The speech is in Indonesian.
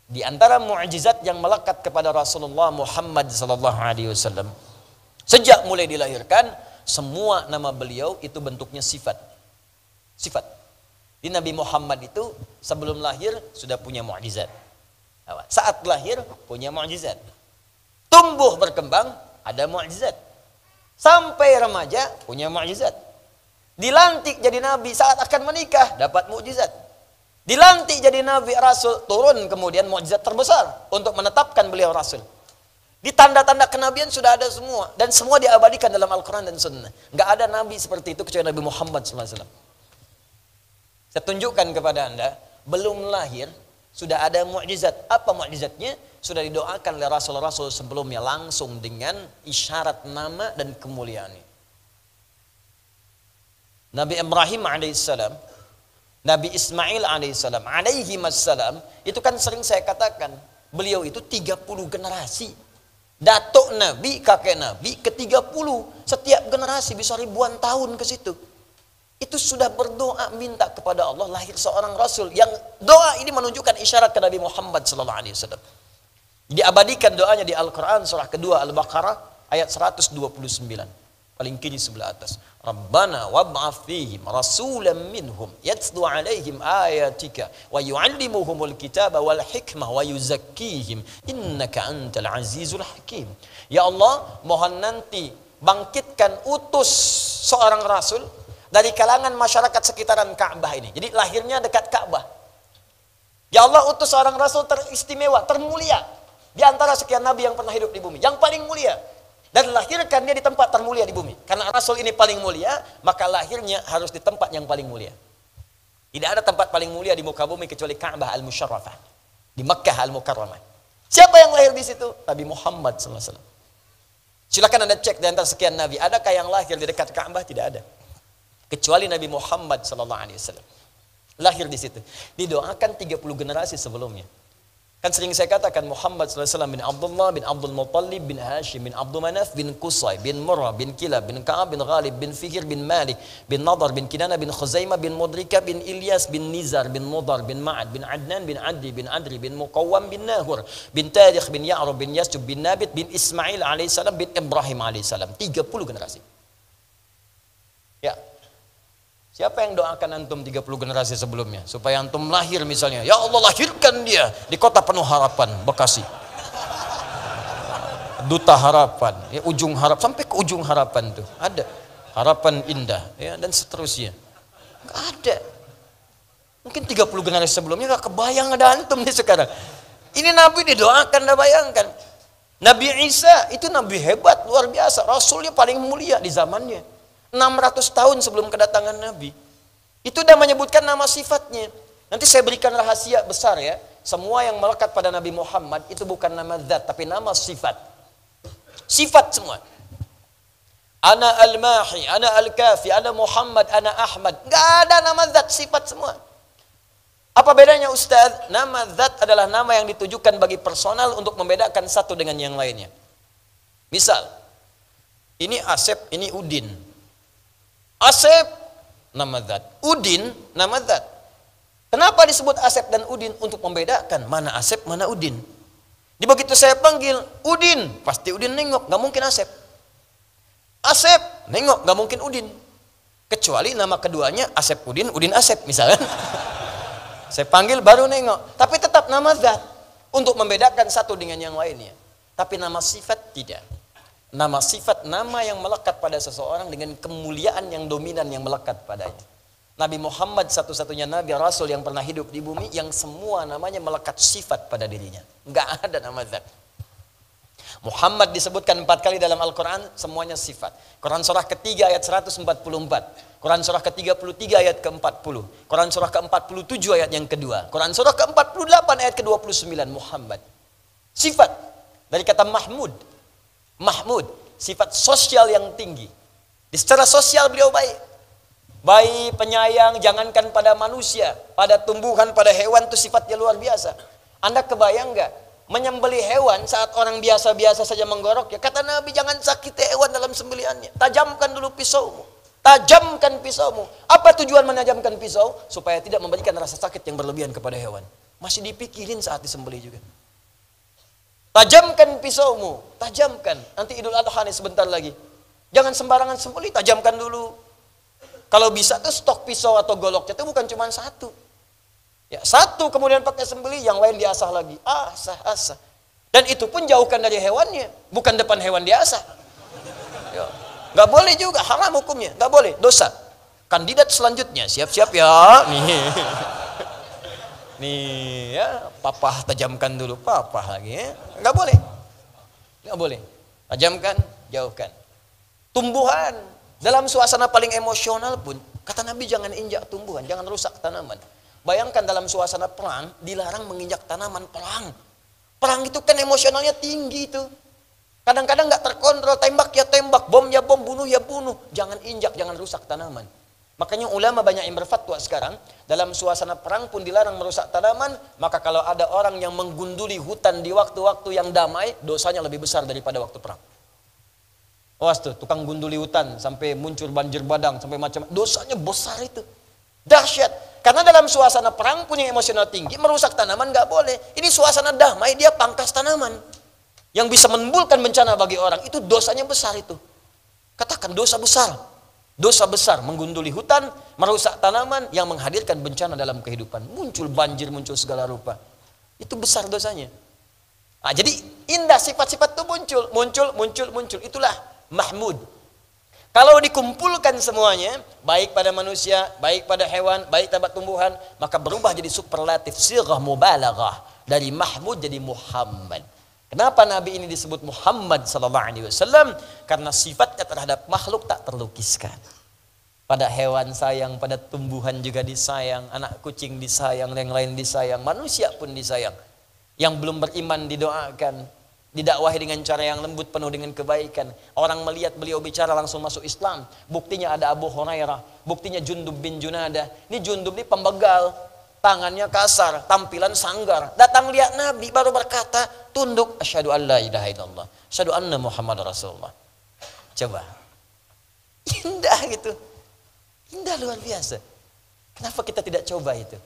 Di antara mukjizat yang melekat kepada Rasulullah Muhammad sallallahu alaihi wasallam, sejak mulai dilahirkan, semua nama beliau itu bentuknya sifat. Sifat. Di Nabi Muhammad itu sebelum lahir sudah punya mukjizat. Saat lahir punya mukjizat. Tumbuh berkembang ada mukjizat. Sampai remaja punya mukjizat. Dilantik jadi nabi saat akan menikah dapat mukjizat. Dilantik jadi nabi rasul, turun kemudian mukjizat terbesar untuk menetapkan beliau rasul. Di tanda-tanda kenabian sudah ada semua dan semua diabadikan dalam Al-Qur'an dan Sunnah. Enggak ada nabi seperti itu kecuali Nabi Muhammad SAW. Saya tunjukkan kepada Anda, belum lahir sudah ada mukjizat. Apa mukjizatnya? Sudah didoakan oleh rasul-rasul sebelumnya langsung dengan isyarat nama dan kemuliaannya. Nabi Ibrahim alaihissalam, Nabi Ismail alaihissalam, alaihimassalam, itu kan sering saya katakan, beliau itu 30 generasi. Datuk Nabi, kakek Nabi, ke-30. Setiap generasi bisa ribuan tahun ke situ. Itu sudah berdoa minta kepada Allah lahir seorang Rasul. Yang doa ini menunjukkan isyarat ke Nabi Muhammad SAW. Diabadikan doanya di Al-Quran, surah kedua Al-Baqarah, ayat 129. Paling kiri sebelah atas. Rabbana wab'ath fihim rasulan minhum yatlu alaihim ayatika wa yu'allimuhumul kitaba wal hikmah wa yuzakkihim innaka antal azizul hakim. Ya Allah, mohon nanti bangkitkan utus seorang rasul dari kalangan masyarakat sekitaran Ka'bah ini. Jadi lahirnya dekat Ka'bah. Ya Allah, utus seorang rasul teristimewa, termulia di antara sekian nabi yang pernah hidup di bumi, yang paling mulia. Dan lahirkan dia di tempat termulia di bumi. Karena Rasul ini paling mulia, maka lahirnya harus di tempat yang paling mulia. Tidak ada tempat paling mulia di muka bumi kecuali Ka'bah Al-Musyarrafah. Di Makkah Al-Mukarramah. Siapa yang lahir di situ? Nabi Muhammad SAW. Silakan Anda cek di antara sekian nabi, adakah yang lahir di dekat Ka'bah? Tidak ada. Kecuali Nabi Muhammad SAW. Lahir di situ. Didoakan 30 generasi sebelumnya. Kan sering saya katakan Muhammad SAW bin Abdullah bin Abdul Muttalib bin Hashim bin Abdul Manaf bin Qusay bin Murrah bin Kilab bin Ka'ab bin Ghalib bin Fihr bin Malik bin Nadar bin Kinana bin Khuzaimah bin Mudrika bin Ilyas bin Nizar bin Mudar bin Ma'ad bin Adnan bin Adi bin Adri bin Muqawwam bin Nahur bin Tarikh bin Ya'rub bin Yasjub bin Nabit bin Ismail alaihissalam bin Ibrahim alaihissalam. 30 generasi. Ya. Siapa yang doakan antum 30 generasi sebelumnya? Supaya antum lahir misalnya. Ya Allah, lahirkan dia di kota penuh harapan, Bekasi. Duta harapan, ya, ujung harap, sampai ke ujung harapan tuh. Ada. Harapan indah, ya, dan seterusnya. Nggak ada. Mungkin 30 generasi sebelumnya nggak kebayang ada antum nih sekarang. Ini Nabi didoakan, dah bayangkan. Nabi Isa itu Nabi hebat, luar biasa. Rasulnya paling mulia di zamannya. 600 tahun sebelum kedatangan Nabi. Itu udah menyebutkan nama sifatnya. Nanti saya berikan rahasia besar ya. Semua yang melekat pada Nabi Muhammad itu bukan nama zat, tapi nama sifat. Sifat semua. Ana al-Mahi, ana al-Kafi, ana Muhammad, ana Ahmad. Gak ada nama zat, sifat semua. Apa bedanya Ustaz? Nama zat adalah nama yang ditujukan bagi personal untuk membedakan satu dengan yang lainnya. Misal, ini Asep, ini Udin. Asep, nama zat. Udin, nama zat. Kenapa disebut Asep dan Udin? Untuk membedakan mana Asep, mana Udin. Di begitu saya panggil, Udin, pasti Udin nengok, gak mungkin Asep. Asep, nengok, gak mungkin Udin. Kecuali nama keduanya Asep Udin, Udin Asep misalnya. Saya panggil baru nengok. Tapi tetap nama zat. Untuk membedakan satu dengan yang lainnya. Tapi nama sifat tidak. Nama sifat, nama yang melekat pada seseorang dengan kemuliaan yang dominan yang melekat padanya. Nabi Muhammad satu-satunya Nabi Rasul yang pernah hidup di bumi yang semua namanya melekat sifat pada dirinya. Enggak ada nama zat. Muhammad disebutkan 4 kali dalam Al-Quran, semuanya sifat. Quran surah ketiga ayat 144. Quran surah ke-33 ayat ke-40. Quran surah ke-47 ayat yang kedua. Quran surah ke-48 ayat ke-29. Muhammad. Sifat. Dari kata Mahmud. Mahmud, sifat sosial yang tinggi. Di secara sosial beliau baik. Baik, penyayang, jangankan pada manusia, pada tumbuhan, pada hewan itu sifatnya luar biasa. Anda kebayang nggak? Menyembelih hewan saat orang biasa-biasa saja menggorok, ya kata Nabi jangan sakiti hewan dalam sembelihannya. Tajamkan dulu pisaumu. Tajamkan pisaumu. Apa tujuan menajamkan pisau? Supaya tidak memberikan rasa sakit yang berlebihan kepada hewan. Masih dipikirin saat disembelih juga. Tajamkan pisaumu, tajamkan. Nanti Idul Adha nih sebentar lagi. Jangan sembarangan sembelih, tajamkan dulu. Kalau bisa tuh stok pisau atau goloknya itu bukan cuma satu. Ya, satu kemudian pakai sembelih, yang lain diasah lagi. Asah. Dan itu pun jauhkan dari hewannya, bukan depan hewan diasah. Ya. Nggak boleh juga, haram hukumnya, nggak boleh, dosa. Kandidat selanjutnya, siap-siap ya. Nih ya, papa tajamkan dulu, papa lagi ya. Nggak boleh. Tajamkan, jauhkan. Tumbuhan, dalam suasana paling emosional pun, kata Nabi jangan injak tumbuhan, jangan rusak tanaman. Bayangkan dalam suasana perang, dilarang menginjak tanaman perang. Perang itu kan emosionalnya tinggi itu. Kadang-kadang nggak terkontrol, tembak ya tembak, bom ya bom, bunuh ya bunuh. Jangan injak, jangan rusak tanaman. Makanya ulama banyak yang berfatwa sekarang, dalam suasana perang pun dilarang merusak tanaman, maka kalau ada orang yang menggunduli hutan di waktu-waktu yang damai, dosanya lebih besar daripada waktu perang. Awas tuh, tukang gunduli hutan, sampai muncul banjir badang, sampai macam, dosanya besar itu. Dahsyat. Karena dalam suasana perang pun yang emosional tinggi, merusak tanaman nggak boleh. Ini suasana damai, dia pangkas tanaman. Yang bisa menimbulkan bencana bagi orang, itu dosanya besar itu. Katakan dosa besar. Dosa besar menggunduli hutan, merusak tanaman yang menghadirkan bencana dalam kehidupan. Muncul banjir, muncul segala rupa. Itu besar dosanya. Nah, jadi indah sifat-sifat itu muncul. Itulah mahmud. Kalau dikumpulkan semuanya, baik pada manusia, baik pada hewan, baik pada tumbuhan, maka berubah jadi superlatif, sighah mubalaghah. Dari mahmud jadi Muhammad. Kenapa Nabi ini disebut Muhammad sallallahu alaihi wasallam? Karena sifatnya terhadap makhluk tak terlukiskan. Pada hewan sayang, pada tumbuhan juga disayang, anak kucing disayang, yang lain disayang, manusia pun disayang. Yang belum beriman didoakan, didakwahi dengan cara yang lembut penuh dengan kebaikan. Orang melihat beliau bicara langsung masuk Islam. Buktinya ada Abu Hurairah, buktinya Jundub bin Junadah. Ini Jundub ini pembegal, tangannya kasar, tampilan sanggar. Datang lihat Nabi baru berkata, tunduk, asyhadu an la ilaha illallah, asyhadu anna Muhammad Rasulullah. Coba. Indah gitu. Indah luar biasa. Kenapa kita tidak coba itu?